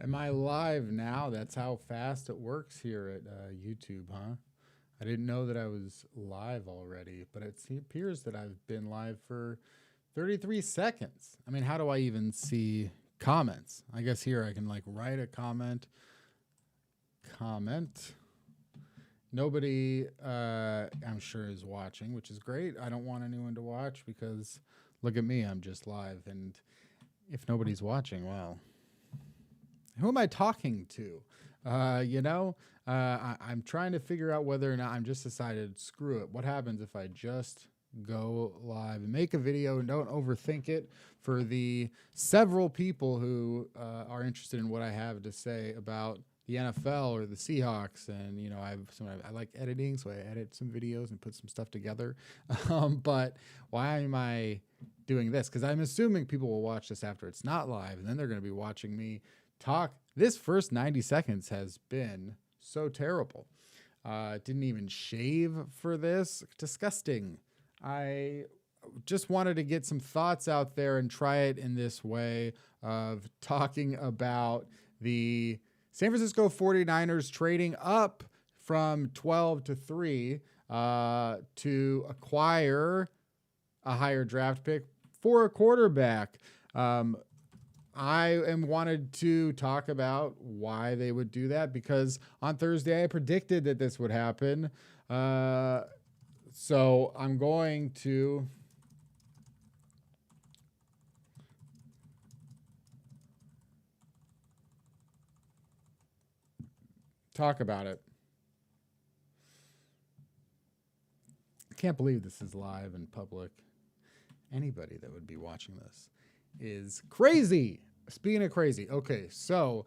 Am I live now? That's how fast it works here at YouTube, huh? I didn't know that I was live already, but appears that I've been live for 33 seconds. I mean, how do I even see comments? I guess here I can like write a comment. Nobody, I'm sure, is watching, which is great. I don't want anyone to watch because look at me, I'm just live. And if nobody's watching, well, who am I talking to? I'm trying to figure out whether or not I'm just decided, screw it. What happens if I just go live and make a video and don't overthink it for the several people who are interested in what I have to say about the NFL or the Seahawks? And, I like editing, so I edit some videos and put some stuff together. But why am I doing this? Because I'm assuming people will watch this after it's not live, and then they're going to be watching me talk. This first 90 seconds has been so terrible. Didn't even shave for this. Disgusting. I just wanted to get some thoughts out there and try it in this way of talking about the San Francisco 49ers trading up from 12 to 3 to acquire a higher draft pick for a quarterback. I wanted to talk about why they would do that because on Thursday I predicted that this would happen. So I'm going to talk about it. I can't believe this is live and public. Anybody that would be watching this is crazy. Speaking of crazy, okay, so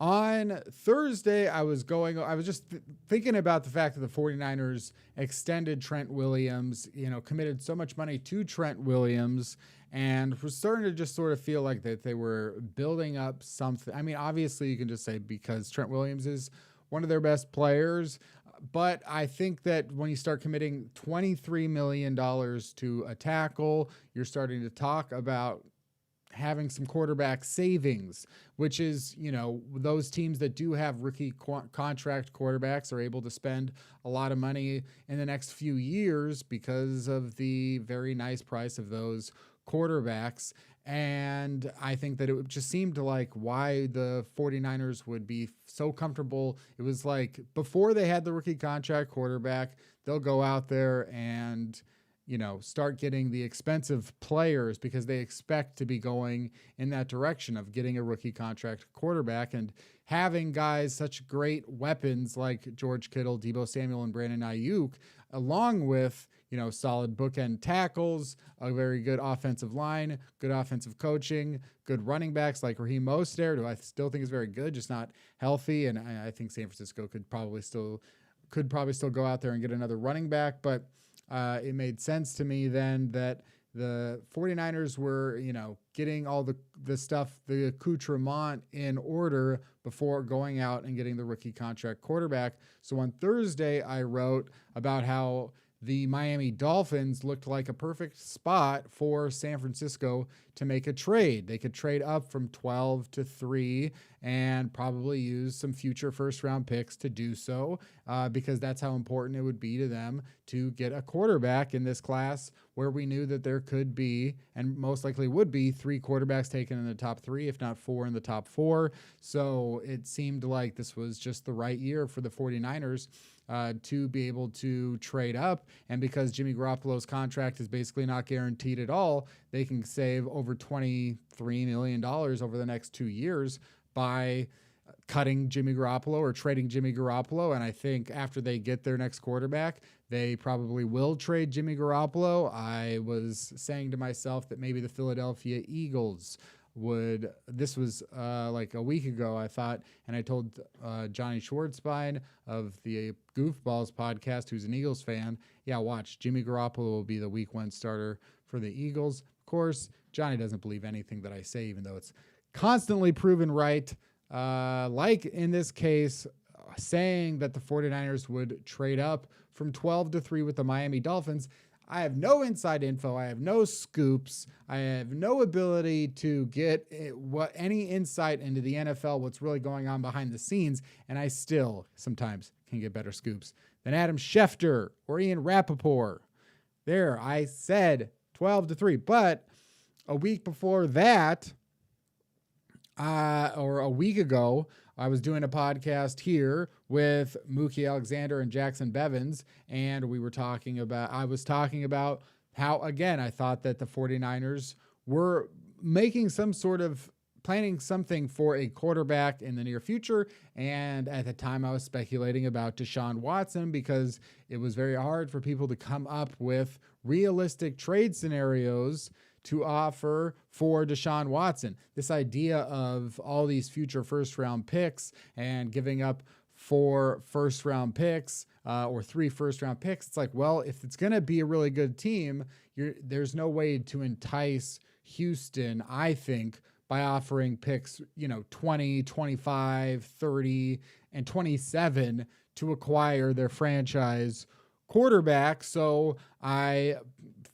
on Thursday, I was just thinking about the fact that the 49ers extended Trent Williams, committed so much money to Trent Williams, and was starting to just sort of feel like that they were building up something. I mean, obviously, you can just say because Trent Williams is one of their best players, but I think that when you start committing $23 million to a tackle, you're starting to talk about having some quarterback savings, which is, those teams that do have rookie contract quarterbacks are able to spend a lot of money in the next few years because of the very nice price of those quarterbacks. And I think that it just seemed like why the 49ers would be so comfortable. It was like before they had the rookie contract quarterback, they'll go out there and start getting the expensive players because they expect to be going in that direction of getting a rookie contract quarterback and having guys such great weapons like George Kittle, Deebo Samuel, and Brandon Ayuk, along with, solid bookend tackles, a very good offensive line, good offensive coaching, good running backs like Raheem Mostert, who I still think is very good, just not healthy. And I think San Francisco could probably still go out there and get another running back, but it made sense to me then that the 49ers were, getting all the stuff, the accoutrement in order before going out and getting the rookie contract quarterback. So on Thursday, I wrote about how the Miami Dolphins looked like a perfect spot for San Francisco to make a trade. They could trade up from 12 to 3 and probably use some future first-round picks to do so because that's how important it would be to them to get a quarterback in this class where we knew that there could be, and most likely would be, 3 quarterbacks taken in the top 3, if not 4 in the top 4. So it seemed like this was just the right year for the 49ers to be able to trade up. And because Jimmy Garoppolo's contract is basically not guaranteed at all, they can save over $23 million over the next 2 years by cutting Jimmy Garoppolo or trading Jimmy Garoppolo. And I think after they get their next quarterback, they probably will trade Jimmy Garoppolo. I was saying to myself that maybe the Philadelphia Eagles would, this was like a week ago, I thought, and I told Johnny Schwartzbein of the Goofballs podcast, who's an Eagles fan, yeah, watch, Jimmy Garoppolo will be the week 1 starter for the Eagles. Of course, Johnny doesn't believe anything that I say, even though it's constantly proven right. Like in this case, saying that the 49ers would trade up from 12 to 3 with the Miami Dolphins, I have no inside info. I have no scoops. I have no ability to get any insight into the NFL, what's really going on behind the scenes. And I still sometimes can get better scoops than Adam Schefter or Ian Rappaport. There, I said 12-3. But a week before that, or a week ago, I was doing a podcast here with Mookie Alexander and Jackson Bevins, and I was talking about how, again, I thought that the 49ers were making planning something for a quarterback in the near future. And at the time I was speculating about Deshaun Watson because it was very hard for people to come up with realistic trade scenarios to offer for Deshaun Watson. This idea of all these future first-round picks and giving up 4 first-round picks or 3 first-round picks, it's like, well, if it's going to be a really good team, there's no way to entice Houston, I think, by offering picks, 20, 25, 30, and 27 to acquire their franchise quarterback. So I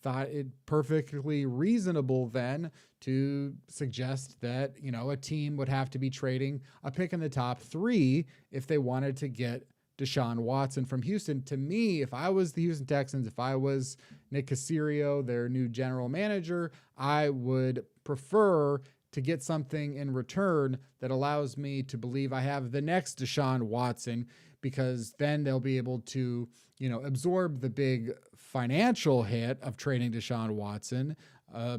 thought it perfectly reasonable then to suggest that, a team would have to be trading a pick in the top 3 if they wanted to get Deshaun Watson from Houston. To me, if I was the Houston Texans, if I was Nick Caserio, their new general manager, I would prefer to get something in return that allows me to believe I have the next Deshaun Watson, because then they'll be able to, absorb the big financial hit of trading Deshaun Watson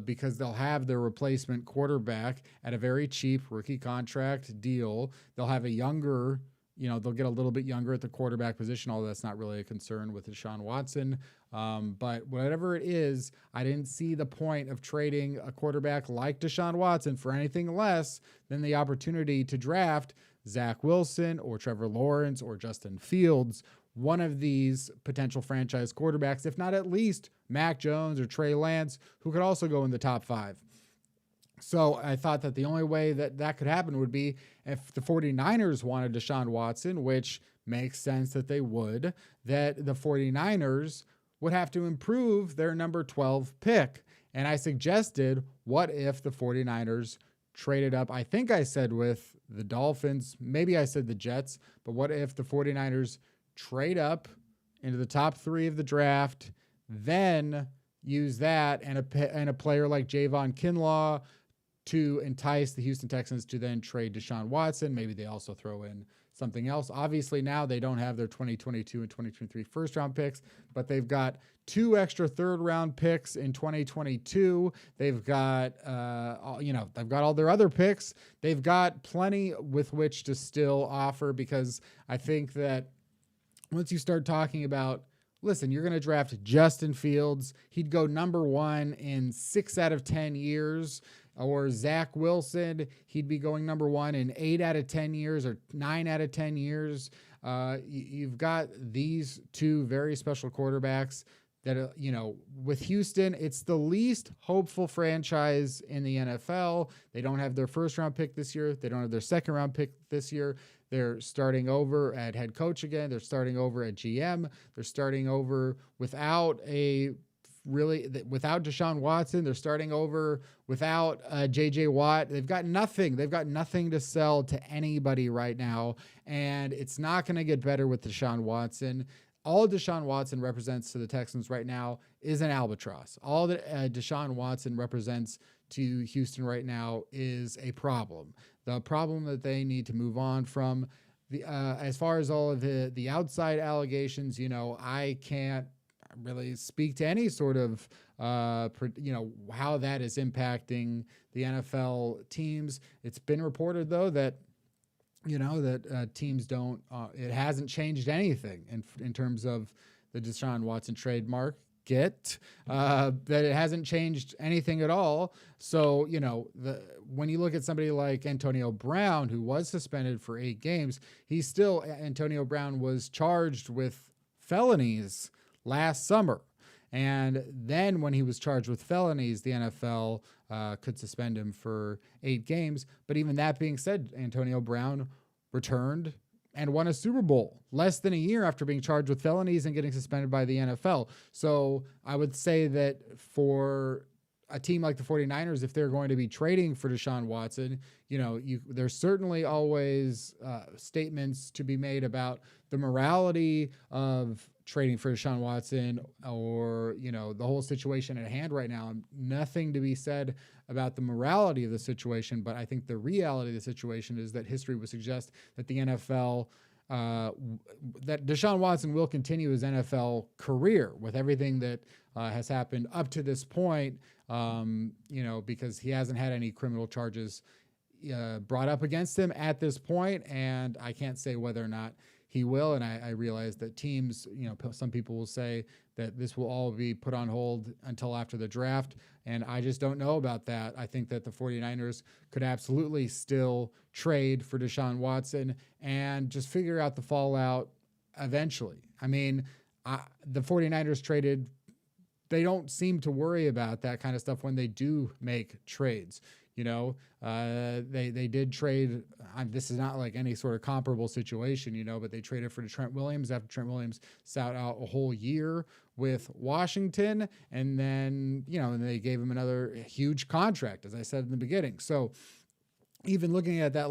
because they'll have their replacement quarterback at a very cheap rookie contract deal. They'll have a younger, they'll get a little bit younger at the quarterback position, although that's not really a concern with Deshaun Watson. But whatever it is, I didn't see the point of trading a quarterback like Deshaun Watson for anything less than the opportunity to draft Zach Wilson or Trevor Lawrence or Justin Fields, one of these potential franchise quarterbacks, if not at least Mac Jones or Trey Lance, who could also go in the top 5. So I thought that the only way that could happen would be if the 49ers wanted Deshaun Watson, which makes sense that they would, that the 49ers would have to improve their number 12 pick. And I suggested, what if the 49ers traded up? I think I said with the Dolphins, maybe I said the Jets, but what if the 49ers trade up into the top 3 of the draft, then use that and a player like Javon Kinlaw to entice the Houston Texans to then trade Deshaun Watson. Maybe they also throw in something else. Obviously now they don't have their 2022 and 2023 first round picks, but they've got 2 extra third round picks in 2022. They've got, they've got all their other picks. They've got plenty with which to still offer, because I think that once you start talking about, listen, you're going to draft Justin Fields, he'd go number 1 in 6 out of 10 years. Or Zach Wilson, he'd be going number 1 in 8 out of 10 years or 9 out of 10 years. You've got these 2 very special quarterbacks that, with Houston, it's the least hopeful franchise in the NFL. They don't have their first round pick this year. They don't have their second round pick this year. They're starting over at head coach again. They're starting over at GM. They're starting over without Deshaun Watson. They're starting over without JJ Watt. They've got nothing. They've got nothing to sell to anybody right now. And it's not going to get better with Deshaun Watson. All Deshaun Watson represents to the Texans right now is an albatross. All that Deshaun Watson represents to Houston right now is a problem. The problem that they need to move on from. As far as all of the outside allegations, I can't really speak to any sort of, how that is impacting the NFL teams. It's been reported, though, that, teams don't, it hasn't changed anything in terms of the Deshaun Watson trademark. That it hasn't changed anything at all. So, when you look at somebody like Antonio Brown, who was suspended for 8 games, Antonio Brown was charged with felonies last summer. And then when he was charged with felonies, the NFL could suspend him for 8 games. But even that being said, Antonio Brown returned and won a Super Bowl less than a year after being charged with felonies and getting suspended by the NFL. So I would say that for a team like the 49ers, if they're going to be trading for Deshaun Watson, there's certainly always statements to be made about the morality of trading for Deshaun Watson, or, the whole situation at hand right now. Nothing to be said about the morality of the situation, but I think the reality of the situation is that history would suggest that the NFL, that Deshaun Watson will continue his NFL career with everything that has happened up to this point, because he hasn't had any criminal charges brought up against him at this point, and I can't say whether or not he will. And I realize that teams, some people will say that this will all be put on hold until after the draft, and I just don't know about that. I think that the 49ers could absolutely still trade for Deshaun Watson and just figure out the fallout eventually. I mean, the 49ers traded. They don't seem to worry about that kind of stuff when they do make trades. They did trade. This is not like any sort of comparable situation, but they traded for Trent Williams after Trent Williams sat out a whole year with Washington. And then, and they gave him another huge contract, as I said in the beginning. So even looking at that,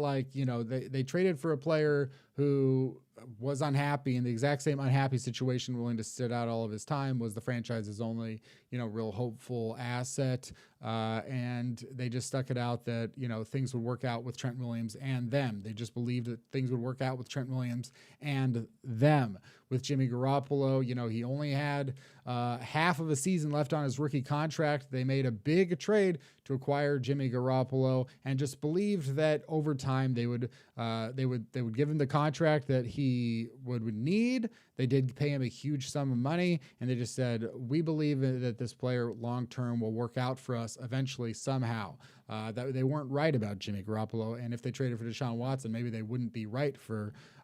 they traded for a player who was unhappy in the exact same unhappy situation, willing to sit out all of his time, was the franchise's only, real hopeful asset. And they just stuck it out that, things would work out with Trent Williams and them. They just believed that things would work out with Trent Williams and them. With Jimmy Garoppolo, he only had half of a season left on his rookie contract. They made a big trade to acquire Jimmy Garoppolo and just believed that over time they would give him the contract that he would need. They did pay him a huge sum of money, and they just said, we believe that this player long-term will work out for us eventually somehow. That they weren't right about Jimmy Garoppolo, and if they traded for Deshaun Watson, maybe they wouldn't be right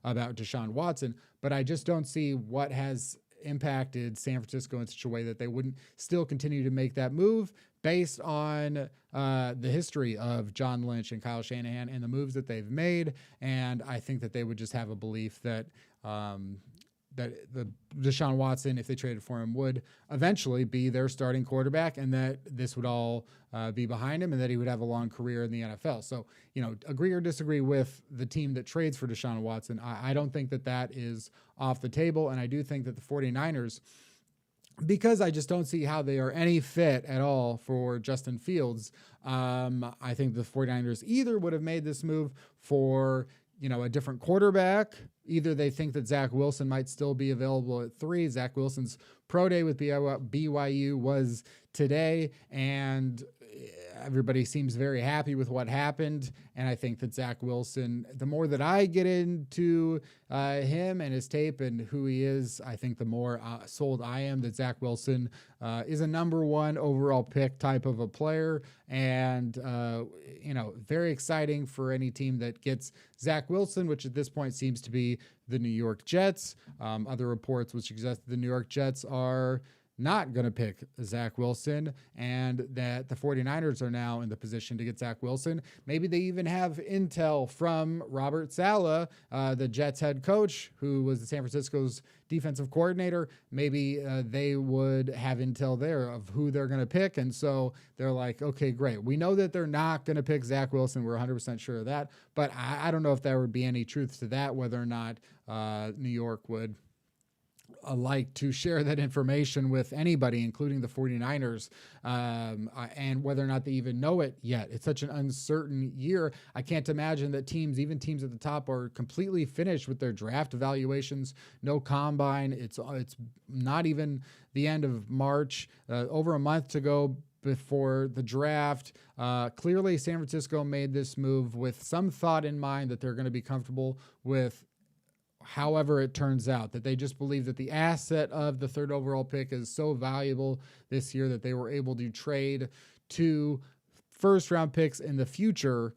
about Deshaun Watson. But I just don't see what has impacted San Francisco in such a way that they wouldn't still continue to make that move based on the history of John Lynch and Kyle Shanahan and the moves that they've made. And I think that they would just have a belief that that the Deshaun Watson, if they traded for him, would eventually be their starting quarterback, and that this would all be behind him, and that he would have a long career in the NFL. So, agree or disagree with the team that trades for Deshaun Watson, I don't think that is off the table. And I do think that the 49ers, because I just don't see how they are any fit at all for Justin Fields, I think the 49ers either would have made this move for a different quarterback. Either they think that Zach Wilson might still be available at 3. Zach Wilson's pro day with BYU was today, and everybody seems very happy with what happened. And I think that Zach Wilson, the more that I get into him and his tape and who he is, I think the more sold I am that Zach Wilson is a number 1 overall pick type of a player. And, very exciting for any team that gets Zach Wilson, which at this point seems to be the New York Jets. Other reports would suggest that the New York Jets are not going to pick Zach Wilson, and that the 49ers are now in the position to get Zach Wilson. Maybe they even have intel from Robert Saleh, the Jets head coach, who was the San Francisco's defensive coordinator. Maybe they would have intel there of who they're going to pick. And so they're like, okay, great. We know that they're not going to pick Zach Wilson. We're 100% sure of that. But I don't know if there would be any truth to that, whether or not New York would like to share that information with anybody, including the 49ers, and whether or not they even know it yet. It's such an uncertain year. I can't imagine that even teams at the top are completely finished with their draft evaluations. No combine. It's not even the end of March, over a month to go before the draft. Clearly, San Francisco made this move with some thought in mind that they're going to be comfortable with however it turns out, that they just believe that the asset of the 3rd overall pick is so valuable this year that they were able to trade 2 first-round picks in the future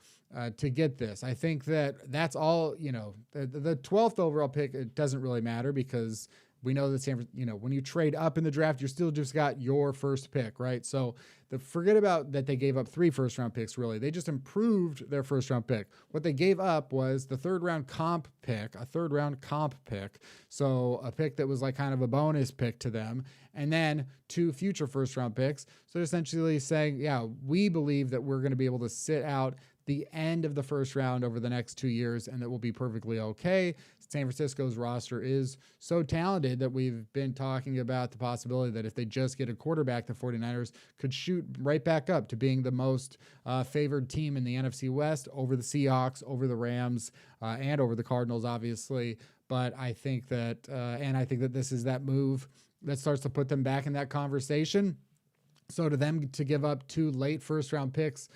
to get this. I think that's all, the 12th overall pick, it doesn't really matter because we know that when you trade up in the draft, you're still just got your first pick, right? So forget about that they gave up 3 first-round picks, really. They just improved their first-round pick. What they gave up was the third-round comp pick, a third-round comp pick, so a pick that was like kind of a bonus pick to them, and then 2 future first-round picks. So essentially saying, yeah, we believe that we're going to be able to sit out the end of the first round over the next 2 years, and that will be perfectly okay. San Francisco's roster is so talented that we've been talking about the possibility that if they just get a quarterback, the 49ers could shoot right back up to being the most favored team in the NFC West over the Seahawks, over the Rams, and over the Cardinals, obviously. But I think that, this is that move that starts to put them back in that conversation. So to them to give up 2 late first-round picks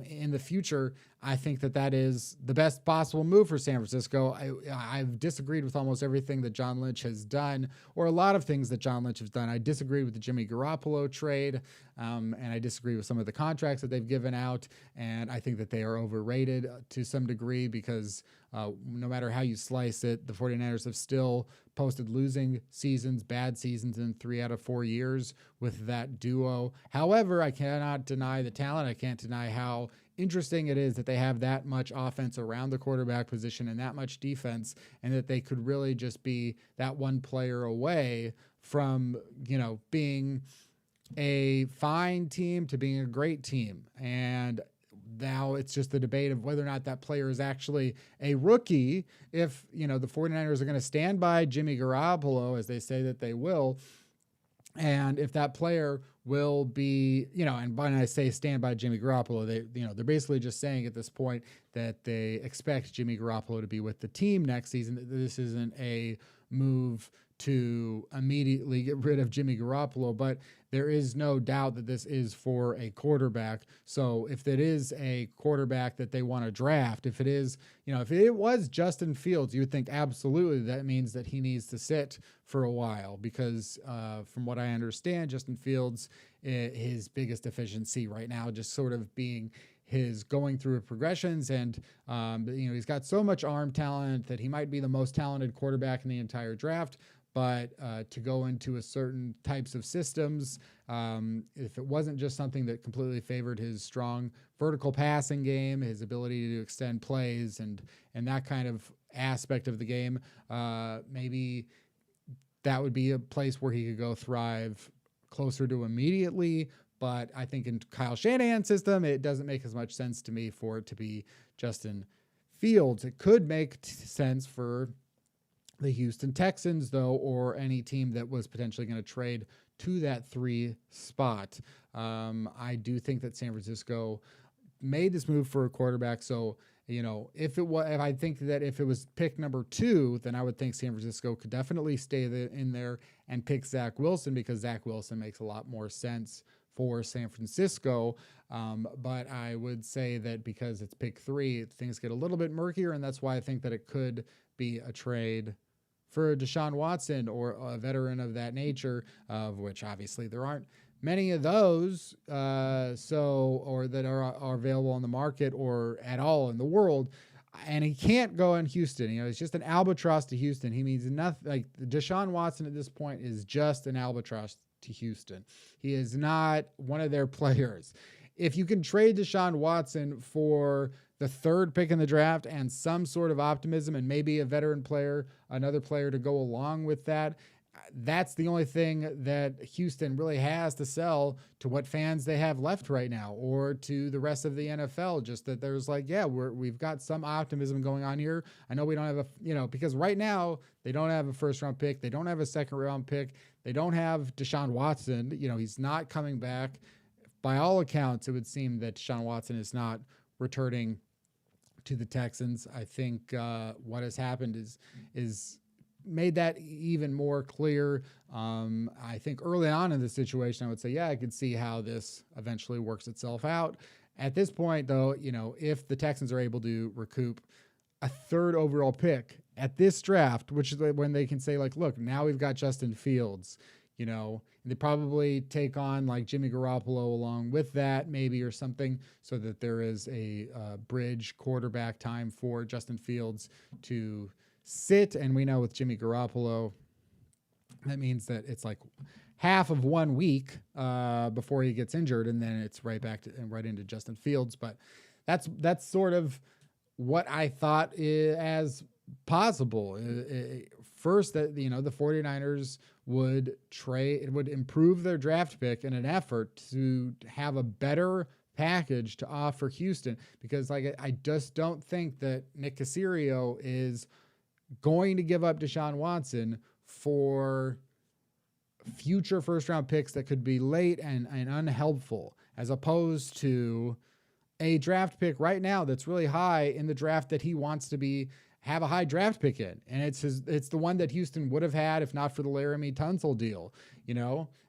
in the future, I think that is the best possible move for San Francisco. I've disagreed with almost everything that John Lynch has done, or a lot of things that John Lynch has done. I disagreed with the Jimmy Garoppolo trade, and I disagree with some of the contracts that they've given out, and I think that they are overrated to some degree because no matter how you slice it, the 49ers have still posted losing seasons, bad seasons in 3 out of 4 years with that duo. However, I cannot deny the talent. I can't deny how interesting it is that they have that much offense around the quarterback position and that much defense, and that they could really just be that one player away from, being a fine team to being a great team. And now it's just the debate of whether or not that player is actually a rookie. If, the 49ers are going to stand by Jimmy Garoppolo, as they say that they will, and if that player will be, and when I say stand by Jimmy Garoppolo, they're basically just saying at this point that they expect Jimmy Garoppolo to be with the team next season. This isn't a move to immediately get rid of Jimmy Garoppolo, but there is no doubt that this is for a quarterback. So if it is a quarterback that they want to draft, if it is, if it was Justin Fields, you would think absolutely that means that he needs to sit for a while because from what I understand, Justin Fields, his biggest deficiency right now just sort of being his going through progressions, and he's got so much arm talent that he might be the most talented quarterback in the entire draft. But to go into a certain types of systems, if it wasn't just something that completely favored his strong vertical passing game, his ability to extend plays, and that kind of aspect of the game, maybe that would be a place where he could go thrive closer to immediately. But I think in Kyle Shanahan's system, it doesn't make as much sense to me for it to be Justin Fields. It could make sense for the Houston Texans, though, or any team that was potentially going to trade to that 3 spot. I do think that San Francisco made this move for a quarterback. So, if I think that if it was pick number 2, then I would think San Francisco could definitely stay in there and pick Zach Wilson, because Zach Wilson makes a lot more sense for San Francisco. But I would say that because it's pick 3, things get a little bit murkier, and that's why I think that it could be a trade for Deshaun Watson or a veteran of that nature, of which obviously there aren't many of those, or that are available on the market or at all in the world. And he can't go in Houston. It's just an albatross to Houston. He means nothing. Like Deshaun Watson at this point is just an albatross to Houston. He is not one of their players. If you can trade Deshaun Watson for the 3rd pick in the draft and some sort of optimism and maybe a veteran player, another player to go along with that, that's the only thing that Houston really has to sell to what fans they have left right now, or to the rest of the NFL. Just that there's we've got some optimism going on here. I know we don't have because right now they don't have a 1st-round pick. They don't have a 2nd-round pick. They don't have Deshaun Watson. He's not coming back. By all accounts, it would seem that Deshaun Watson is not returning to the Texans. I think what has happened is made that even more clear. I think early on in the situation, I would say, I could see how this eventually works itself out. At this point, though, if the Texans are able to recoup a 3rd overall pick at this draft, which is when they can say, look, now we've got Justin Fields, they probably take on Jimmy Garoppolo along with that, maybe, or something, so that there is a bridge quarterback time for Justin Fields to sit. And we know with Jimmy Garoppolo, that means that it's half of 1 week before he gets injured, and then it's right back to and right into Justin Fields. But that's sort of what I thought as possible. First, that the 49ers would improve their draft pick in an effort to have a better package to offer Houston, because I just don't think that Nick Caserio is going to give up Deshaun Watson for future first round picks that could be late and unhelpful, as opposed to a draft pick right now that's really high in the draft that he wants to have a high draft pick in. And it's the one that Houston would have had if not for the Laramie Tunsil deal.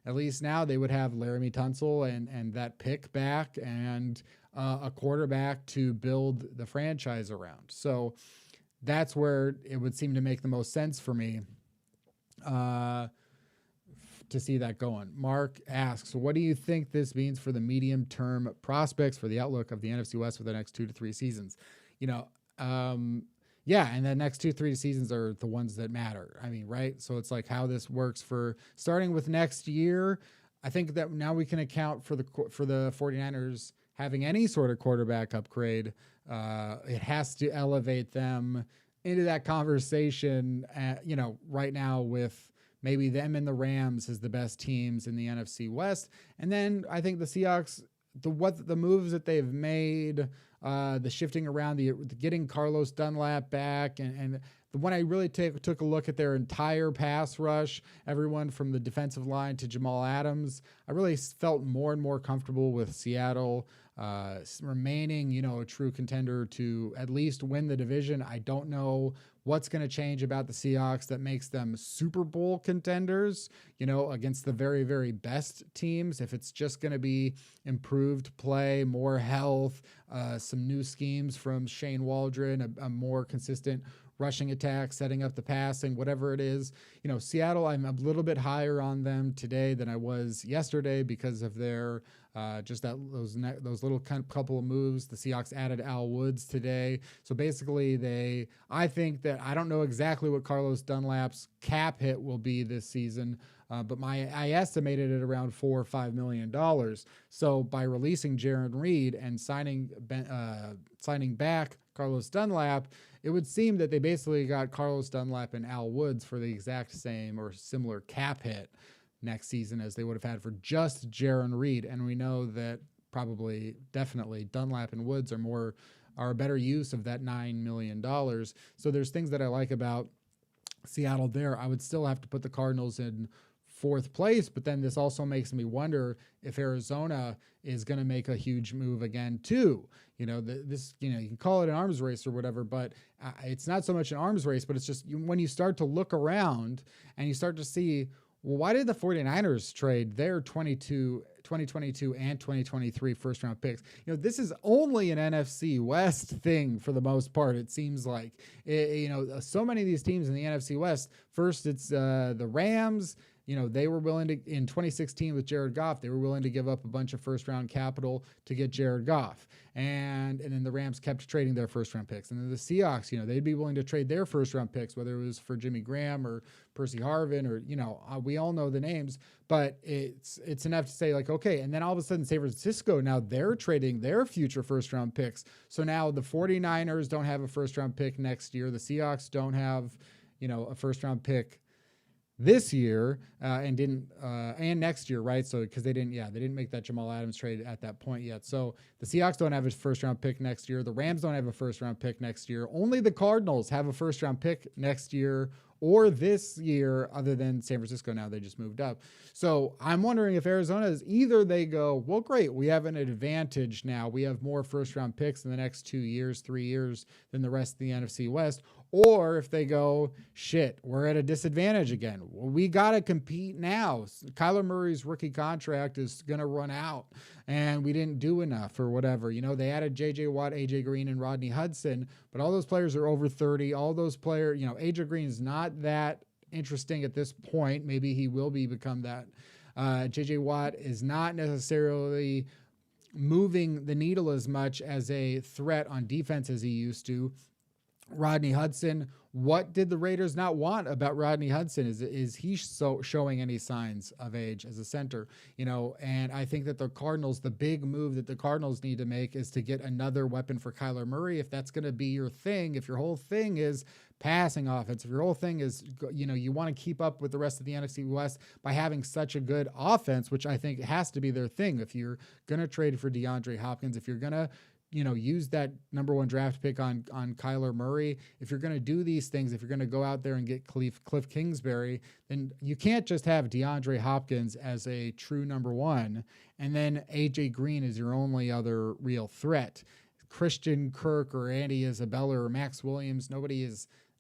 At least now they would have Laramie Tunsil and that pick back and a quarterback to build the franchise around. So that's where it would seem to make the most sense for me to see that going. Mark asks, what do you think this means for the medium-term prospects for the outlook of the NFC West for the next 2 to 3 seasons? And the next 2-3 seasons are the ones that matter. I mean, right? So it's like how this works for starting with next year. I think that now we can account for the 49ers having any sort of quarterback upgrade. It has to elevate them into that conversation, right now with maybe them and the Rams as the best teams in the NFC West. And then I think the Seahawks, the moves that they've made, the shifting around, the getting Carlos Dunlap back, and the one I really took a look at their entire pass rush, everyone from the defensive line to Jamal Adams, I really felt more and more comfortable with Seattle remaining, a true contender to at least win the division. I don't know what's going to change about the Seahawks that makes them Super Bowl contenders, against the very, very best teams. If it's just going to be improved play, more health, some new schemes from Shane Waldron, a more consistent rushing attack, setting up the passing, whatever it is. Seattle, I'm a little bit higher on them today than I was yesterday because of their those little couple of moves. The Seahawks added Al Woods today. So basically I think that I don't know exactly what Carlos Dunlap's cap hit will be this season, but I estimated it around $4 or $5 million. So by releasing Jaron Reed and signing back Carlos Dunlap, it would seem that they basically got Carlos Dunlap and Al Woods for the exact same or similar cap hit next season as they would have had for just Jaron Reed. And we know that definitely Dunlap and Woods are a better use of that $9 million. So there's things that I like about Seattle there. I would still have to put the Cardinals in 4th place, but then this also makes me wonder if Arizona is going to make a huge move again too. You can call it an arms race or whatever, but it's not so much an arms race, but it's just when you start to look around and you start to see, well, why did the 49ers trade their 2022 and 2023 first round picks? This is only an NFC West thing for the most part. It seems like, so many of these teams in the NFC West, first it's the Rams. They were willing to, in 2016 with Jared Goff, they were willing to give up a bunch of first round capital to get Jared Goff. And then the Rams kept trading their first round picks. And then the Seahawks, they'd be willing to trade their first round picks, whether it was for Jimmy Graham or Percy Harvin or, we all know the names, but it's enough to say like, okay. And then all of a sudden San Francisco, now they're trading their future first round picks. So now the 49ers don't have a first round pick next year. The Seahawks don't have, a first round pick this year and next year, right? So because they didn't make that Jamal Adams trade at that point yet. So the Seahawks don't have a first round pick next year. The Rams don't have a first round pick next year. Only the Cardinals have a first round pick next year or this year, other than San Francisco. Now they just moved up. So I'm wondering if Arizona is either they go, well, great, we have an advantage now. We have more first round picks in the next 2 years, 3 years than the rest of the NFC West. Or if they go, shit, we're at a disadvantage again. Well, we got to compete now. Kyler Murray's rookie contract is going to run out and we didn't do enough or whatever. They added J.J. Watt, A.J. Green, and Rodney Hudson, but all those players are over 30. All those players, A.J. Green is not that interesting at this point. Maybe he will become that. J.J. Watt is not necessarily moving the needle as much as a threat on defense as he used to. Rodney Hudson. What did the Raiders not want about Rodney Hudson? Is he showing any signs of age as a center? And I think that the Cardinals, the big move that the Cardinals need to make is to get another weapon for Kyler Murray. If that's going to be your thing, if your whole thing is passing offense, if your whole thing is, you want to keep up with the rest of the NFC West by having such a good offense, which I think has to be their thing. If you're going to trade for DeAndre Hopkins, if you're going to use that number 1 draft pick on Kyler Murray. If you're going to do these things, if you're going to go out there and get Cliff Kingsbury, then you can't just have DeAndre Hopkins as a true number 1, and then AJ Green is your only other real threat. Christian Kirk or Andy Isabella or Max Williams, nobody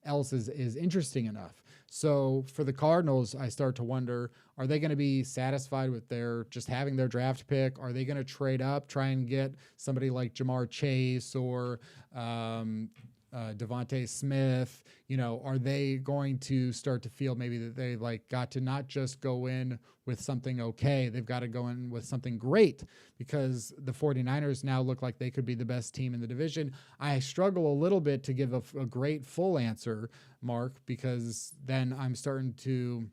else is interesting enough. So for the Cardinals, I start to wonder, are they going to be satisfied with just having their draft pick? Are they going to trade up, try and get somebody like Jamar Chase or Devontae Smith? Are they going to start to feel maybe that they got to not just go in with something okay, they've got to go in with something great, because the 49ers now look like they could be the best team in the division? I struggle a little bit to give a great full answer, Mark, because then I'm starting to,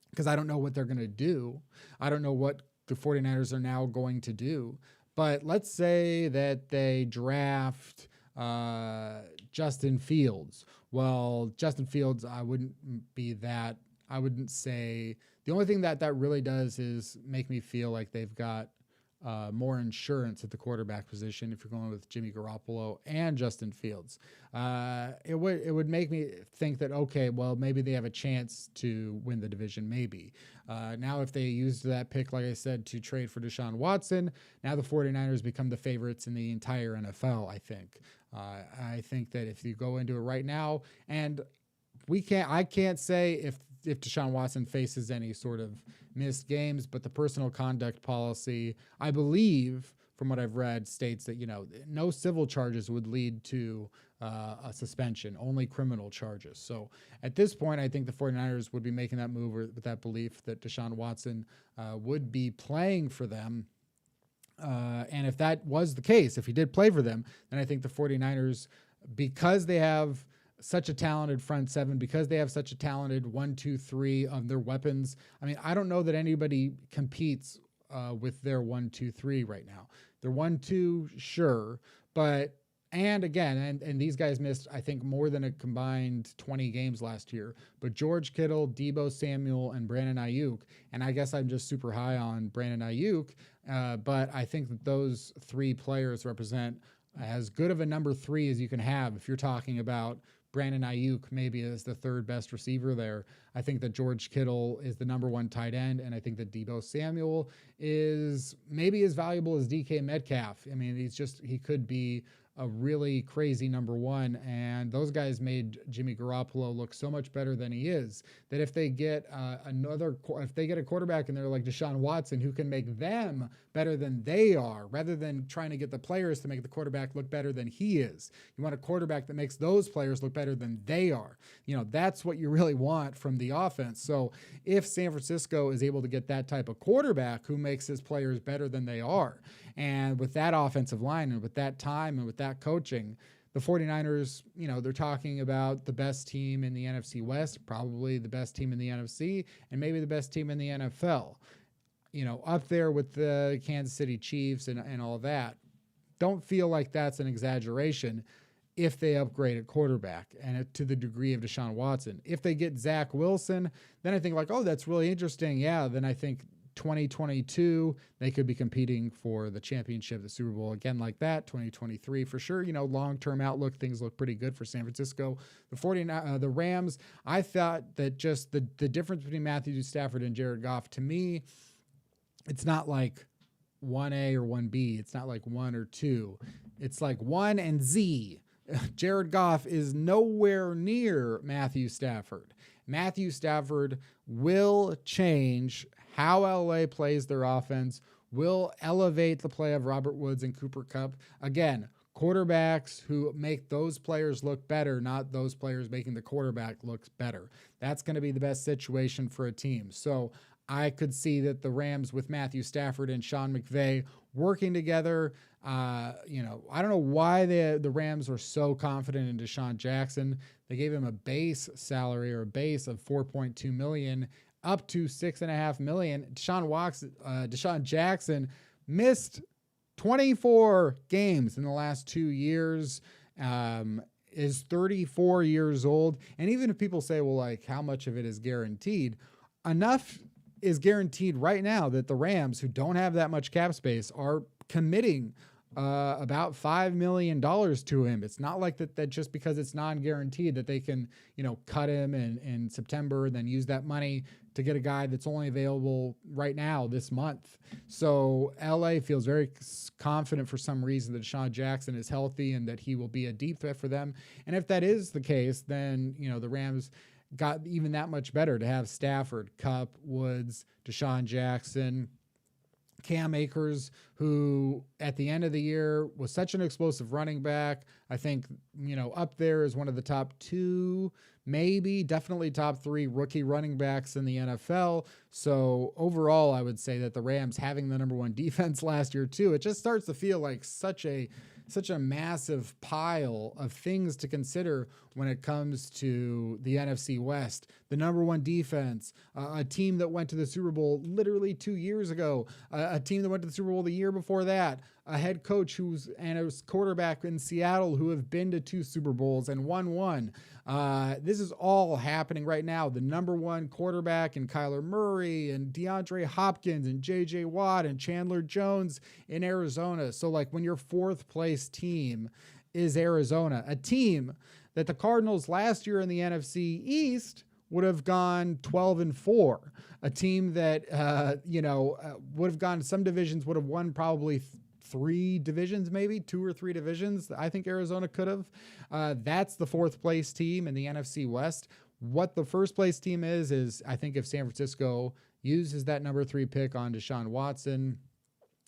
because I don't know what they're going to do. I don't know what the 49ers are now going to do. But let's say that they draft Justin Fields. Well, Justin Fields, I wouldn't say, the only thing that really does is make me feel like they've got more insurance at the quarterback position if you're going with Jimmy Garoppolo and Justin Fields. It would make me think that, okay, well, maybe they have a chance to win the division, maybe. Now, if they used that pick, like I said, to trade for Deshaun Watson, now the 49ers become the favorites in the entire NFL, I think. I think that if you go into it right now, and I can't say if Deshaun Watson faces any sort of missed games, but the personal conduct policy, I believe, from what I've read, states that, no civil charges would lead to a suspension, only criminal charges. So at this point, I think the 49ers would be making that move with that belief that Deshaun Watson would be playing for them. And if that was the case, if he did play for them, then I think the 49ers, because they have such a talented front seven, because they have such a talented 1, 2, 3 of their weapons. I mean, I don't know that anybody competes with their 1, 2, 3 right now. Their 1, 2, sure, but and these guys missed, I think, more than a combined 20 games last year. But George Kittle, Deebo Samuel, and Brandon Ayuk, and I guess I'm just super high on Brandon Ayuk, but I think that those 3 players represent as good of a number 3 as you can have if you're talking about Brandon Ayuk maybe as the 3rd best receiver there. I think that George Kittle is the number 1 tight end, and I think that Deebo Samuel is maybe as valuable as DK Metcalf. I mean, he could be a really crazy number 1, and those guys made Jimmy Garoppolo look so much better than he is, that if they get a quarterback in there like Deshaun Watson who can make them better than they are, rather than trying to get the players to make the quarterback look better than he is. You want a quarterback that makes those players look better than they are. That's what you really want from the offense. So if San Francisco is able to get that type of quarterback who makes his players better than they are, and with that offensive line and with that time and with that coaching, the 49ers, they're talking about the best team in the NFC West, probably the best team in the NFC, and maybe the best team in the NFL. Up there with the Kansas City Chiefs and all that. Don't feel like that's an exaggeration if they upgrade at quarterback and to the degree of Deshaun Watson. If they get Zach Wilson, then I think that's really interesting. Yeah, then I think 2022, they could be competing for the championship, the Super Bowl again like that. 2023 for sure. Long-term outlook, things look pretty good for San Francisco. The Rams, I thought that just the difference between Matthew Stafford and Jared Goff, to me, it's not like 1A or 1B. It's not like 1 or 2. It's like 1 and Z. Jared Goff is nowhere near Matthew Stafford. Matthew Stafford will change how LA plays their offense, will elevate the play of Robert Woods and Cooper Kupp. Again, quarterbacks who make those players look better, not those players making the quarterback look better. That's going to be the best situation for a team. So I could see that the Rams with Matthew Stafford and Sean McVay working together. I don't know why the Rams were so confident in Deshaun Jackson. They gave him a base salary or a base of $4.2 million up to $6.5 million. Deshaun Jackson missed 24 games in the last 2 years. Is 34 years old. And even if people say, well, like, how much of it is guaranteed? Enough is guaranteed right now that the Rams, who don't have that much cap space, are committing about $5 million to him. It's not like that just because it's non-guaranteed that they can, cut him in September and then use that money to get a guy that's only available right now this month. So LA feels very confident for some reason that Deshaun Jackson is healthy and that he will be a deep threat for them. And if that is the case, then, the Rams got even that much better to have Stafford, Kupp, Woods, Deshaun Jackson, Cam Akers, who at the end of the year was such an explosive running back. I think, up there is one of the top 2, maybe definitely top 3 rookie running backs in the NFL. So overall, I would say that the Rams having the number 1 defense last year too, it just starts to feel like such a massive pile of things to consider when it comes to the NFC West. The number 1 defense, a team that went to the Super Bowl literally 2 years ago, a team that went to the Super Bowl the year before that, a head coach and a quarterback in Seattle who have been to 2 Super Bowls and won 1. This is all happening right now. The number 1 quarterback in Kyler Murray and DeAndre Hopkins and J.J. Watt and Chandler Jones in Arizona. So like when your 4th place team is Arizona, a team that the Cardinals last year in the NFC East would have gone 12-4, a team that, would have gone some divisions, would have won probably 3 divisions, maybe 2 or 3 divisions. I think Arizona could have. That's the 4th place team in the NFC West. What the 1st place team is I think if San Francisco uses that number 3 pick on Deshaun Watson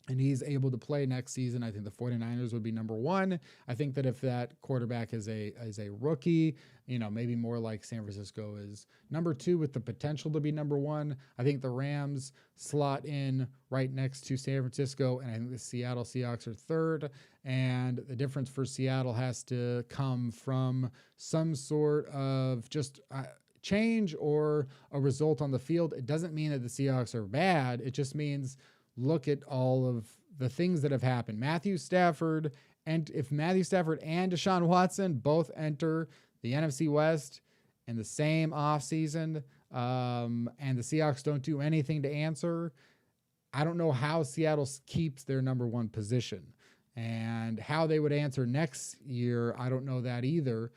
and he's able to play next season, I think the 49ers would be number 1. I think that if that quarterback is a rookie, maybe more like San Francisco is number 2 with the potential to be number 1. I think the Rams slot in right next to San Francisco, and I think the Seattle Seahawks are 3rd. And the difference for Seattle has to come from some sort of just change or a result on the field. It doesn't mean that the Seahawks are bad. It just means look at all of the things that have happened. Matthew Stafford, and if Matthew Stafford and Deshaun Watson both enter the NFC West in the same offseason, and the Seahawks don't do anything to answer, I don't know how Seattle keeps their number 1 position. And how they would answer next year, I don't know that either.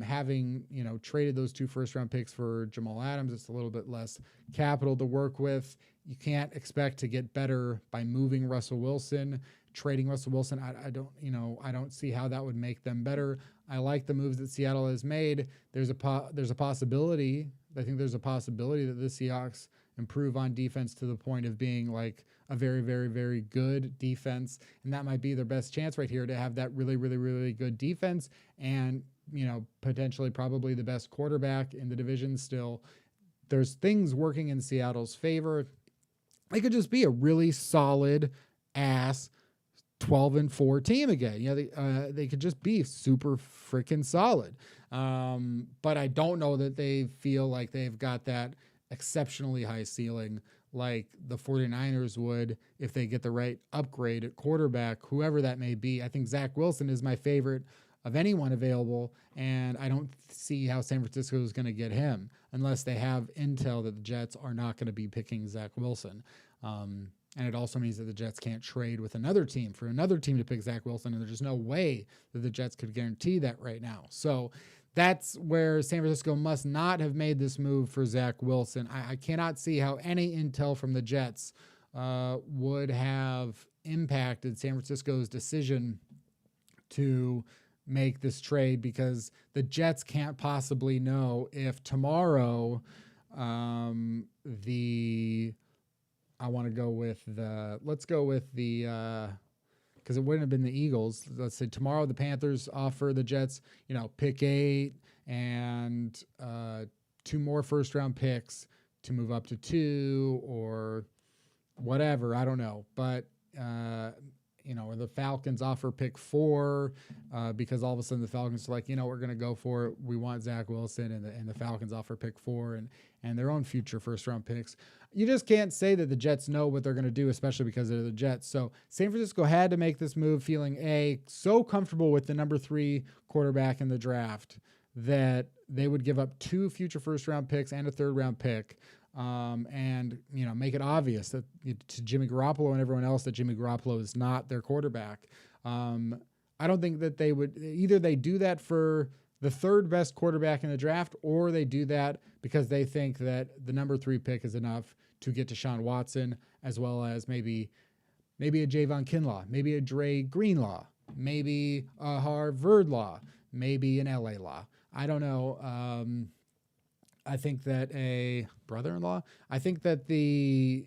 Having, traded those 2 first-round picks for Jamal Adams, it's a little bit less capital to work with. You can't expect to get better by moving Russell Wilson, trading Russell Wilson. I don't see how that would make them better. I like the moves that Seattle has made. There's a possibility. I think there's a possibility that the Seahawks improve on defense to the point of being like a very, very, very good defense. And that might be their best chance right here to have that really, really, really good defense and, potentially probably the best quarterback in the division still. There's things working in Seattle's favor. They could just be a really solid ass 12-4 team again. They could just be super freaking solid. But I don't know that they feel like they've got that exceptionally high ceiling like the 49ers would if they get the right upgrade at quarterback, whoever that may be. I think Zach Wilson is my favorite of anyone available, and I don't see how San Francisco is going to get him unless they have intel that the Jets are not going to be picking Zach Wilson. And it also means that the Jets can't trade with another team for another team to pick Zach Wilson, and there's just no way that the Jets could guarantee that right now. So that's where San Francisco must not have made this move for Zach Wilson. I cannot see how any intel from the Jets would have impacted San Francisco's decision to make this trade, because the Jets can't possibly know if tomorrow because it wouldn't have been the Eagles. Let's say tomorrow the Panthers offer the Jets, pick 8 and 2 more first round picks to move up to 2 or whatever. I don't know. But, or the Falcons offer pick 4 because all of a sudden the Falcons are like, we're going to go for it. We want Zach Wilson, and the Falcons offer pick 4 and their own future first round picks. You just can't say that the Jets know what they're going to do, especially because they're the Jets. So San Francisco had to make this move feeling so comfortable with the number 3 quarterback in the draft that they would give up 2 future first round picks and a 3rd round pick. And make it obvious that to Jimmy Garoppolo and everyone else that Jimmy Garoppolo is not their quarterback. I don't think that they would either. They do that for the 3rd best quarterback in the draft, or they do that because they think that the number 3 pick is enough to get to Deshaun Watson, as well as maybe a Javon Kinlaw, maybe a Dre Greenlaw, maybe a Harvard Law, maybe an LA Law. I don't know. I think that a brother-in-law. I think that the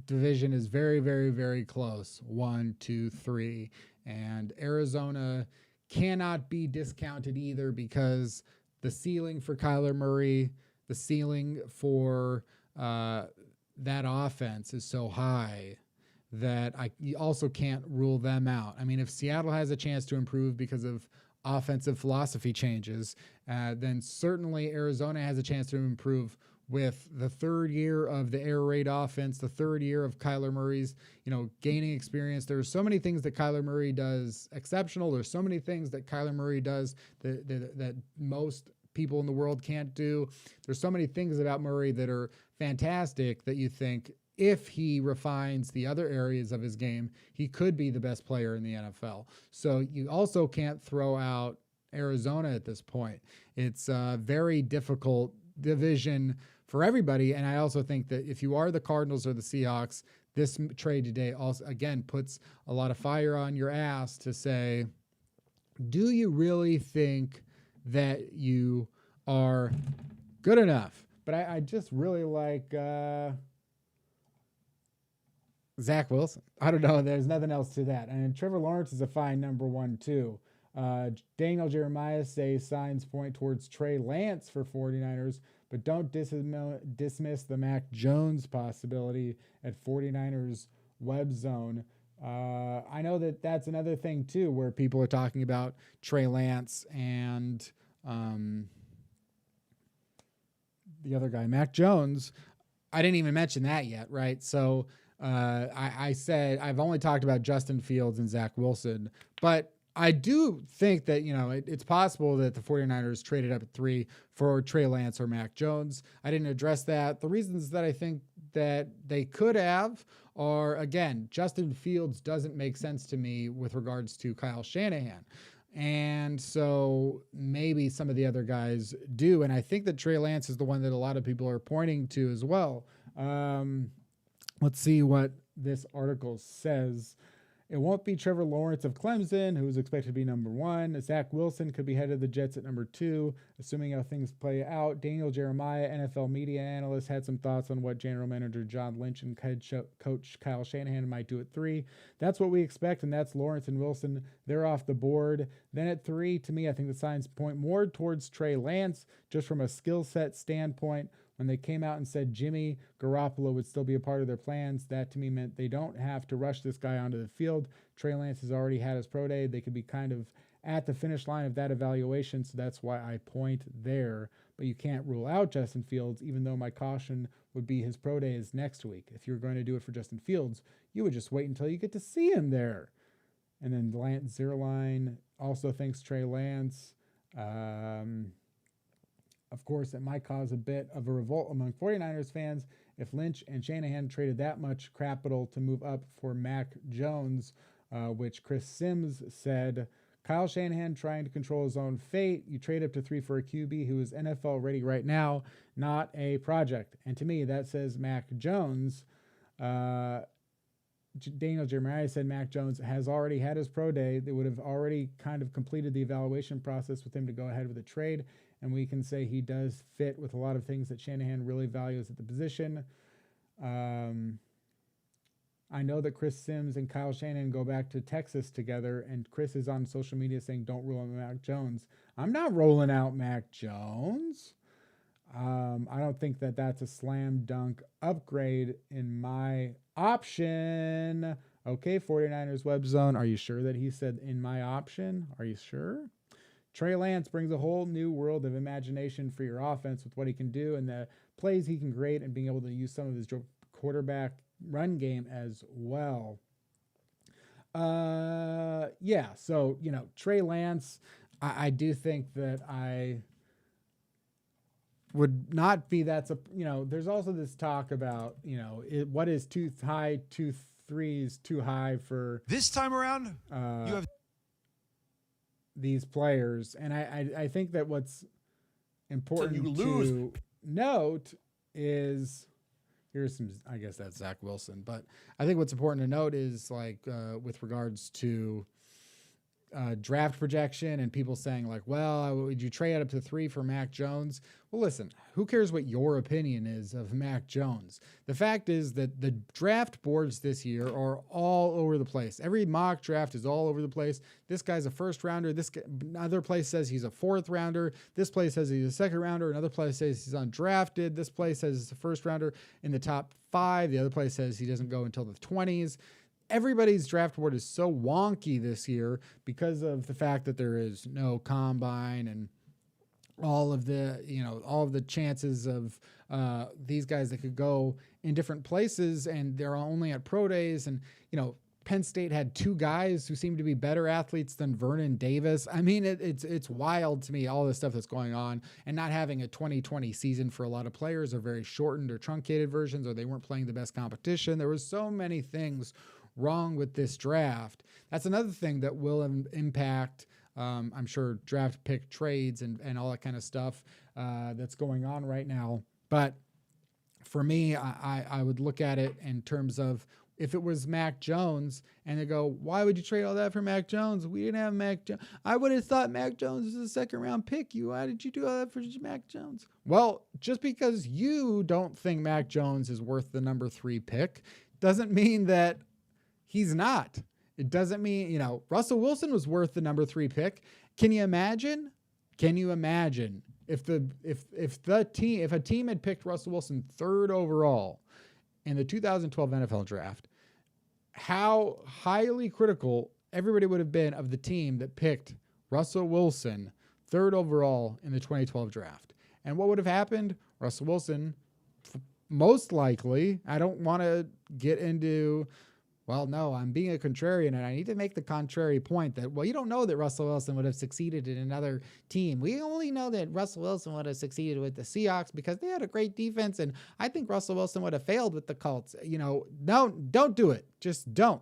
division is very, very, very close. 1, 2, 3, and Arizona cannot be discounted either because the ceiling for Kyler Murray, the ceiling for that offense is so high that you also can't rule them out. I mean, if Seattle has a chance to improve because of offensive philosophy changes, then certainly Arizona has a chance to improve with the 3rd year of the air raid offense, the 3rd year of Kyler Murray's, gaining experience. There's so many things that Kyler Murray does exceptional. There's so many things that Kyler Murray does that most people in the world can't do. There's so many things about Murray that are fantastic that you think if he refines the other areas of his game, he could be the best player in the NFL. So you also can't throw out Arizona at this point. It's a very difficult division for everybody. And I also think that if you are the Cardinals or the Seahawks, this trade today also, again, puts a lot of fire on your ass to say, do you really think that you are good enough? But I just really like Zach Wilson. I don't know. There's nothing else to that. And Trevor Lawrence is a fine number 1 too. Daniel Jeremiah says signs point towards Trey Lance for 49ers, but don't dismiss the Mac Jones possibility at 49ers web zone. I know that that's another thing too, where people are talking about Trey Lance and the other guy, Mac Jones. I didn't even mention that yet, right? So I said I've only talked about Justin Fields and Zach Wilson, but I do think that, it's possible that the 49ers traded up at 3 for Trey Lance or Mac Jones. I didn't address that. The reasons that I think that they could have are, again, Justin Fields doesn't make sense to me with regards to Kyle Shanahan. And so maybe some of the other guys do. And I think that Trey Lance is the one that a lot of people are pointing to as well. Let's see what this article says. It won't be Trevor Lawrence of Clemson, who is expected to be number 1. Zach Wilson could be head of the Jets at number 2, assuming how things play out. Daniel Jeremiah, NFL media analyst, had some thoughts on what general manager John Lynch and head coach Kyle Shanahan might do at 3. That's what we expect, and that's Lawrence and Wilson. They're off the board. Then at 3, to me, I think the signs point more towards Trey Lance, just from a skill set standpoint. When they came out and said Jimmy Garoppolo would still be a part of their plans, that to me meant they don't have to rush this guy onto the field. Trey Lance has already had his pro day. They could be kind of at the finish line of that evaluation, so that's why I point there. But you can't rule out Justin Fields, even though my caution would be his pro day is next week. If you're going to do it for Justin Fields, you would just wait until you get to see him there. And then Lance Zierlein also thinks Trey Lance. Of course, it might cause a bit of a revolt among 49ers fans if Lynch and Shanahan traded that much capital to move up for Mac Jones, which Chris Sims said, Kyle Shanahan trying to control his own fate. You trade up to 3 for a QB who is NFL ready right now, not a project. And to me, that says Mac Jones. Daniel Jeremiah said Mac Jones has already had his pro day. They would have already kind of completed the evaluation process with him to go ahead with a trade. And we can say he does fit with a lot of things that Shanahan really values at the position. I know that Chris Sims and Kyle Shanahan go back to Texas together, and Chris is on social media saying, don't rule out Mac Jones. I'm not rolling out Mac Jones. I don't think that that's a slam dunk upgrade in my option. Okay, 49ers web zone. Are you sure that he said in my option? Are you sure? Trey Lance brings a whole new world of imagination for your offense with what he can do and the plays he can create and being able to use some of his quarterback run game as well. Yeah. So, Trey Lance, I do think that I would not be there's also this talk about, what is too high, 2-3s too high for this time around. You have these players. And I think that what's important to note is here's some, I guess that's Zach Wilson, but I think what's important to note is with regards to draft projection and people saying would you trade up to 3 for Mac Jones? Well, listen, who cares what your opinion is of Mac Jones? The fact is that the draft boards this year are all over the place. Every mock draft is all over the place. This guy's a first rounder. Another place says he's a 4th rounder. This place says he's a 2nd rounder. Another place says he's undrafted. This place says he's a first rounder in the top 5. The other place says he doesn't go until the 20s. Everybody's draft board is so wonky this year because of the fact that there is no combine and all of the chances of these guys that could go in different places, and they're only at pro days. And, Penn State had 2 guys who seem to be better athletes than Vernon Davis. I mean, it's wild to me, all this stuff that's going on, and not having a 2020 season for a lot of players, or very shortened or truncated versions, or they weren't playing the best competition. There was so many things wrong with this draft. That's another thing that will impact, I'm sure, draft pick trades and all that kind of stuff that's going on right now. But for me, I would look at it in terms of, if it was Mac Jones and they go, why would you trade all that for Mac Jones? We didn't have Mac Jones. I would have thought Mac Jones was a 2nd round pick. Why did you do all that for Mac Jones? Well, just because you don't think Mac Jones is worth the number 3 pick doesn't mean that he's not. It doesn't mean, Russell Wilson was worth the number 3 pick. Can you imagine? If a team had picked Russell Wilson 3rd overall in the 2012 NFL draft, how highly critical everybody would have been of the team that picked Russell Wilson 3rd overall in the 2012 draft. And what would have happened? Russell Wilson, most likely, I don't want to get into, well, no, I'm being a contrarian, and I need to make the contrary point that, you don't know that Russell Wilson would have succeeded in another team. We only know that Russell Wilson would have succeeded with the Seahawks because they had a great defense, and I think Russell Wilson would have failed with the Colts. No, don't do it. Just don't.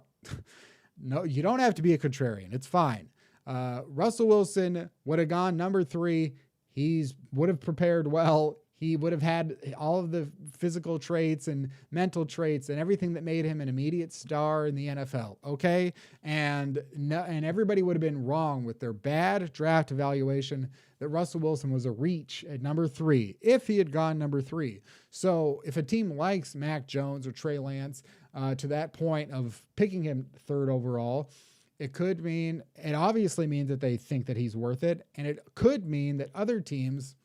No, you don't have to be a contrarian. It's fine. Russell Wilson would have gone number 3. He would have prepared well. He would have had all of the physical traits and mental traits and everything that made him an immediate star in the NFL. Okay. And everybody would have been wrong with their bad draft evaluation that Russell Wilson was a reach at number 3 if he had gone number 3. So if a team likes Mac Jones or Trey Lance to that point of picking him 3rd overall, it obviously means that they think that he's worth it. And it could mean that other teams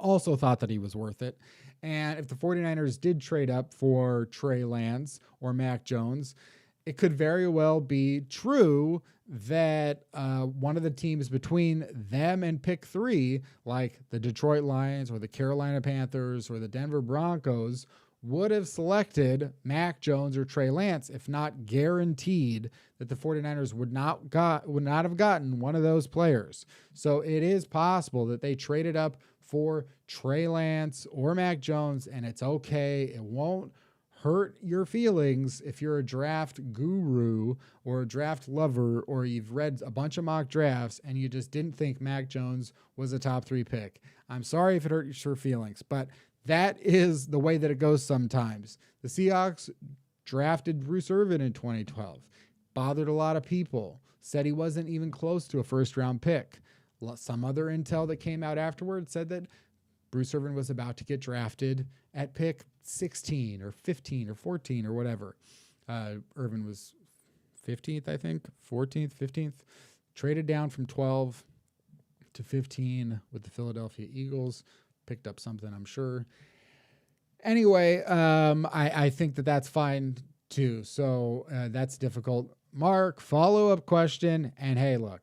also thought that he was worth it. And if the 49ers did trade up for Trey Lance or Mac Jones, it could very well be true that one of the teams between them and pick 3, like the Detroit Lions or the Carolina Panthers or the Denver Broncos, would have selected Mac Jones or Trey Lance, if not guaranteed that the 49ers would not have gotten one of those players. So it is possible that they traded up for Trey Lance or Mac Jones, and it's okay. It won't hurt your feelings if you're a draft guru or a draft lover, or you've read a bunch of mock drafts and you just didn't think Mac Jones was a top 3 pick. I'm sorry if it hurt your feelings, but that is the way that it goes sometimes. The Seahawks drafted Bruce Irvin in 2012. Bothered a lot of people. Said he wasn't even close to a 1st round pick. Some other intel that came out afterwards said that Bruce Irvin was about to get drafted at pick 16 or 15 or 14 or whatever. Irvin was 15th, I think, 14th, 15th. Traded down from 12 to 15 with the Philadelphia Eagles. Picked up something, I'm sure. Anyway, I think that that's fine too. So that's difficult. Mark, follow-up question. And hey, look,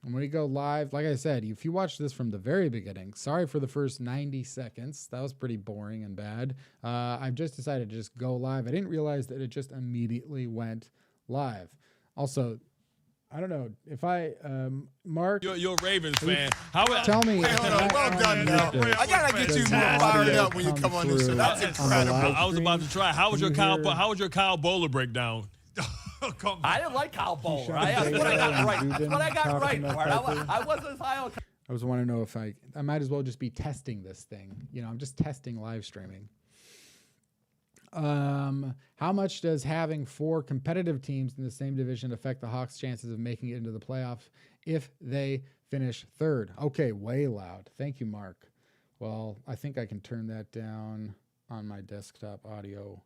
when we go live, like I said, if you watch this from the very beginning, sorry for the first 90 seconds. That was pretty boring and bad. I've just decided to just go live. I didn't realize that it just immediately went live. Also, I don't know if I, Mark. You're a Ravens fan. Tell me. Wait, hold on. Well done, Mel. I gotta get you more fired up when you come on this show. That's incredible. I was about to try. How was your Kyle Bowler breakdown? I didn't like Kyle Bowler. That's what I got right. That's what I got right. I wasn't as high on. I was want to know if I might as well just be testing this thing. You know, I'm just testing live streaming. How much does having 4 competitive teams in the same division affect the Hawks' chances of making it into the playoffs if they finish 3rd? Okay, way loud. Thank you, Mark. Well, I think I can turn that down on my desktop audio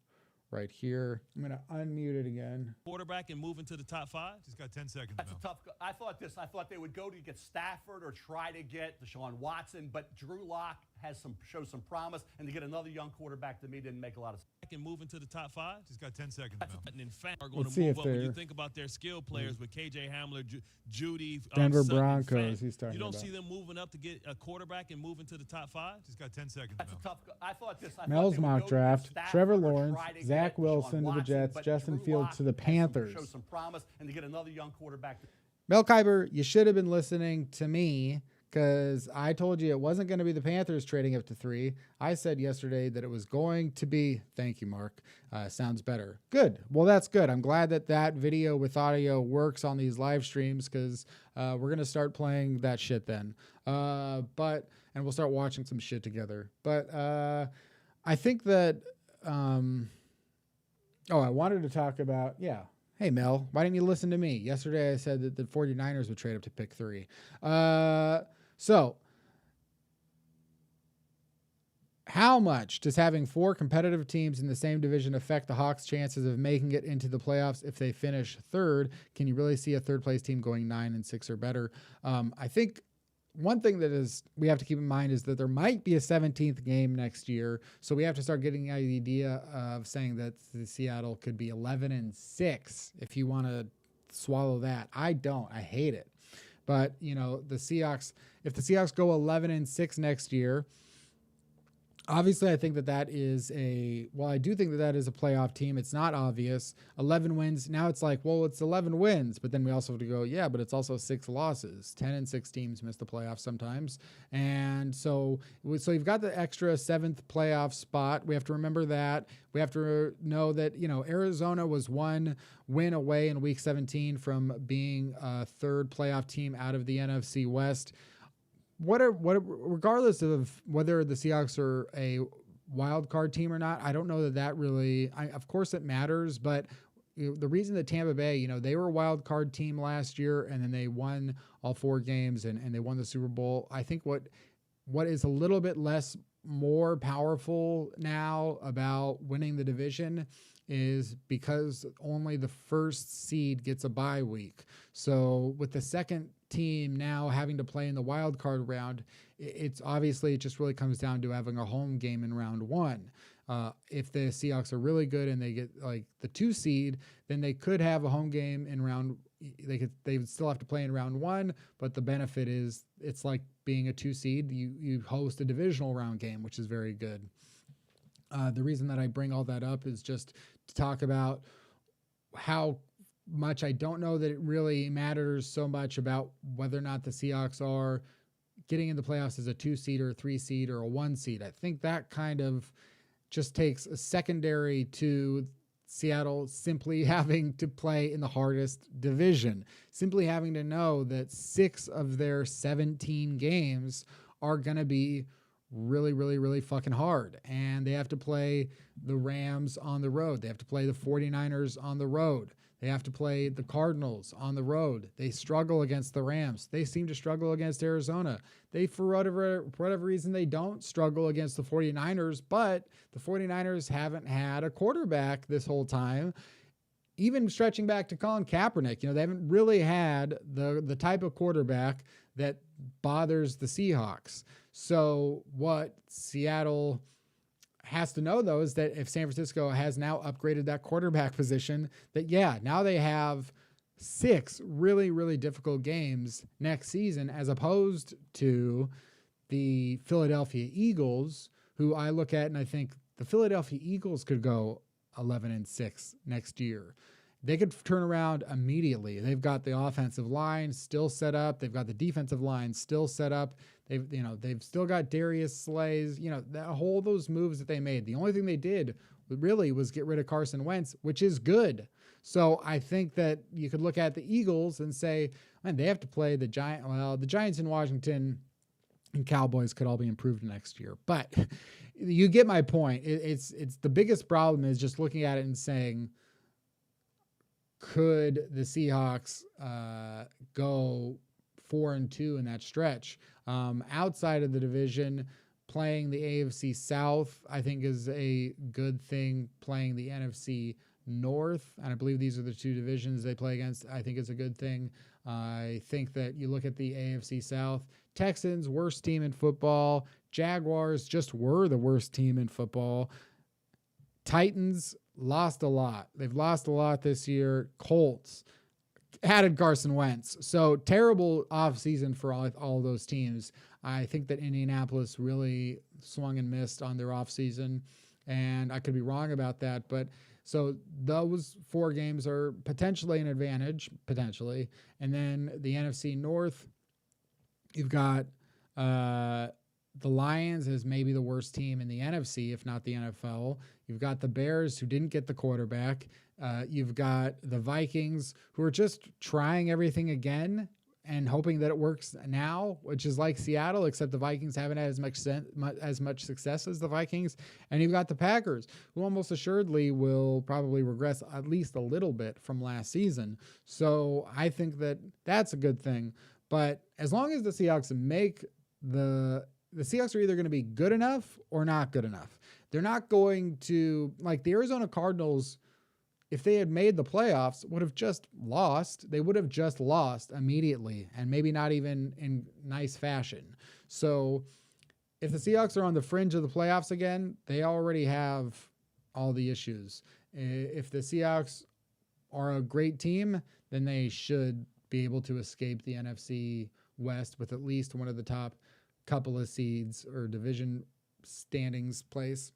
right here. I'm going to unmute it again. Quarterback and move into the top 5? Just got 10 seconds. That's a tough. I thought they would go to get Stafford or try to get Deshaun Watson, but Drew Lock shows some promise, and to get another young quarterback to me didn't make a lot of sense. And move into the top 5? Just got 10 seconds. And in fact, are going to move up when you think about their skill players with KJ Hamler, Judy, Denver Sutton, Broncos. He's talking You don't about. see them moving up to get a quarterback and move into the top 5? Just got 10 seconds. That's a tough. I thought Mel's mock draft. Trevor Lawrence, Zach Zach Wilson to the Jets, Justin Fields to the Panthers. Show some promise, and to get another young quarterback. Mel Kiber, you should have been listening to me because I told you it wasn't going to be the Panthers trading up to 3. I said yesterday that it was going to be. Thank you, Mark. Sounds better. Good. Well, that's good. I'm glad that video with audio works on these live streams because we're going to start playing that shit then. And we'll start watching some shit together. But I think that. I wanted to talk about, Hey, Mel, why didn't you listen to me? Yesterday I said that the 49ers would trade up to pick 3. So how much does having 4 competitive teams in the same division affect the Hawks' chances of making it into the playoffs if they finish 3rd? Can you really see a 3rd-place team going 9-6 or better? I think one thing that we have to keep in mind is that there might be a 17th game next year. So we have to start getting the idea of saying that the Seattle could be 11-6 if you want to swallow that. I don't. I hate it. But, you know, the Seahawks, if the Seahawks go 11-6 next year, obviously, I think that is I do think that is a playoff team. It's not obvious. 11 wins. Now it's like, well, it's 11 wins, but then we also have to go, but it's also 6 losses. 10-6 teams miss the playoffs sometimes. And so you've got the extra 7th playoff spot. We have to remember that. We have to know that, Arizona was 1 win away in week 17 from being a 3rd playoff team out of the NFC West. Regardless of whether the Seahawks are a wild card team or not, I don't know that really. Of course, it matters, but the reason that Tampa Bay, they were a wild card team last year, and then they won all 4 games and they won the Super Bowl. I think what is a little bit more powerful now about winning the division is because only the 1st seed gets a bye week. So with the 2nd team now having to play in the wild card round, it just really comes down to having a home game in round 1. If the Seahawks are really good and they get like the 2 seed, then they could have a home game in round. They would still have to play in round 1, but the benefit is it's like being a 2 seed. You host a divisional round game, which is very good. The reason that I bring all that up is just to talk about how much I don't know that it really matters so much about whether or not the Seahawks are getting in the playoffs as a 2 seed or a 3 seed or a 1 seed. I think that kind of just takes a secondary to Seattle simply having to play in the hardest division, simply having to know that 6 of their 17 games are going to be really, really, really fucking hard. And they have to play the Rams on the road. They have to play the 49ers on the road. They have to play the Cardinals on the road. They struggle against the Rams. They seem to struggle against Arizona. For whatever reason, they don't struggle against the 49ers, but the 49ers haven't had a quarterback this whole time. Even stretching back to Colin Kaepernick, they haven't really had the type of quarterback that bothers the Seahawks. So what Seattle has to know, though, is that if San Francisco has now upgraded that quarterback position, that, now they have 6 really, really difficult games next season, as opposed to the Philadelphia Eagles, who I look at and I think the Philadelphia Eagles could go 11-6 next year. They could turn around immediately. They've got the offensive line still set up. They've got the defensive line still set up. They've still got Darius Slays. Those moves that they made. The only thing they did really was get rid of Carson Wentz, which is good. So I think that you could look at the Eagles and say, man, they have to play the Giants. Well, the Giants in Washington and Cowboys could all be improved next year. But you get my point. It's the biggest problem is just looking at it and saying, could the Seahawks go 4-2 in that stretch? Outside of the division, playing the AFC South, I think, is a good thing. Playing the NFC North, and I believe these are the 2 divisions they play against, I think is a good thing. I think that you look at the AFC South, Texans, worst team in football. Jaguars just were the worst team in football. Titans lost a lot. They've lost a lot this year. Colts added Carson Wentz. So terrible offseason for all those teams. I think that Indianapolis really swung and missed on their offseason, and I could be wrong about that. But so those 4 games are potentially an advantage, potentially. And then the NFC North, you've got the Lions as maybe the worst team in the NFC, if not the NFL. You've got the Bears, who didn't get the quarterback. You've got the Vikings, who are just trying everything again and hoping that it works now, which is like Seattle, except the Vikings haven't had as much success as the Vikings. And you've got the Packers, who almost assuredly will probably regress at least a little bit from last season. So I think that that's a good thing. But as long as the Seahawks make the Seahawks are either going to be good enough or not good enough. They're not going to, like the Arizona Cardinals, if they had made the playoffs, would have just lost. They would have just lost immediately, and maybe not even in nice fashion. So if the Seahawks are on the fringe of the playoffs again, they already have all the issues. If the Seahawks are a great team, then they should be able to escape the NFC West with at least one of the top couple of seeds or division standings place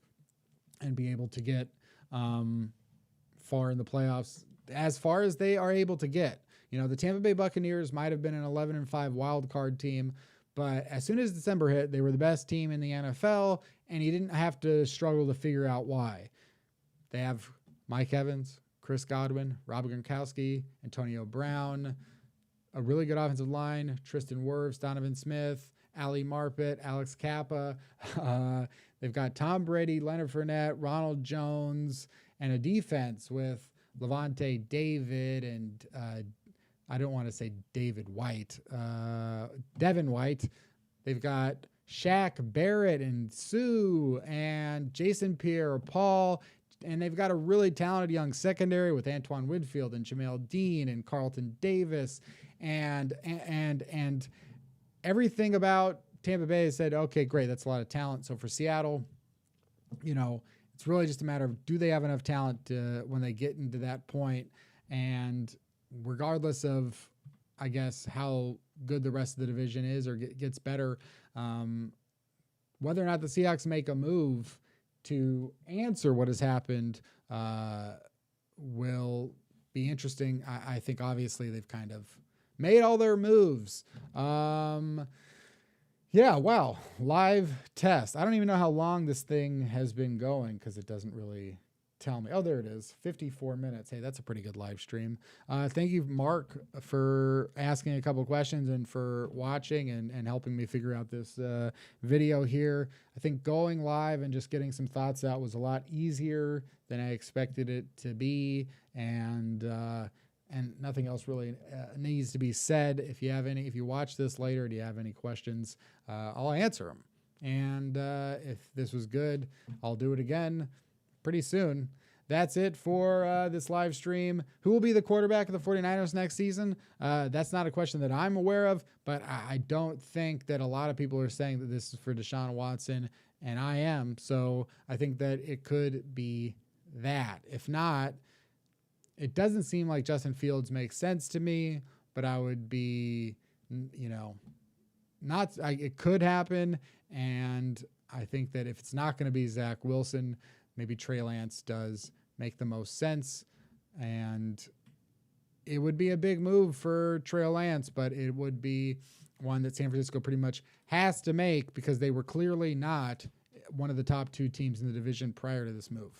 and be able to get far in the playoffs, as far as they are able to get. The Tampa Bay Buccaneers might have been an 11-5 wild card team, but as soon as December hit, they were the best team in the NFL, and you didn't have to struggle to figure out why. They have Mike Evans, Chris Godwin, Rob Gronkowski, Antonio Brown, a really good offensive line, Tristan Wirfs, Donovan Smith, Ali Marpet, Alex Kappa. They've got Tom Brady, Leonard Fournette, Ronald Jones, and a defense with Levante David and I don't want to say David White, Devin White. They've got Shaq Barrett and Sue and Jason Pierre-Paul. And they've got a really talented young secondary with Antoine Winfield and Jamel Dean and Carlton Davis. And everything about Tampa Bay has said, okay, great, that's a lot of talent. So for Seattle, it's really just a matter of, do they have enough talent when they get into that point? And regardless of, I guess, how good the rest of the division is or gets better, whether or not the Seahawks make a move to answer what has happened will be interesting. I think obviously they've kind of made all their moves. Yeah, wow. Live test. I don't even know how long this thing has been going because it doesn't really tell me. Oh, there it is. 54 minutes. Hey, that's a pretty good live stream. Thank you, Mark, for asking a couple of questions and for watching and helping me figure out this video here. I think going live and just getting some thoughts out was a lot easier than I expected it to be. And nothing else really needs to be said. If you watch this later, do you have any questions, I'll answer them. And if this was good, I'll do it again pretty soon. that's it for this live stream. Who will be the quarterback of the 49ers next season? That's not a question that I'm aware of, but I don't think that a lot of people are saying that this is for Deshaun Watson, and I am. So I think that it could be that. If not, it doesn't seem like Justin Fields makes sense to me, but I would be, it could happen. And I think that if it's not going to be Zach Wilson, maybe Trey Lance does make the most sense. And it would be a big move for Trey Lance, but it would be one that San Francisco pretty much has to make because they were clearly not one of the top 2 teams in the division prior to this move.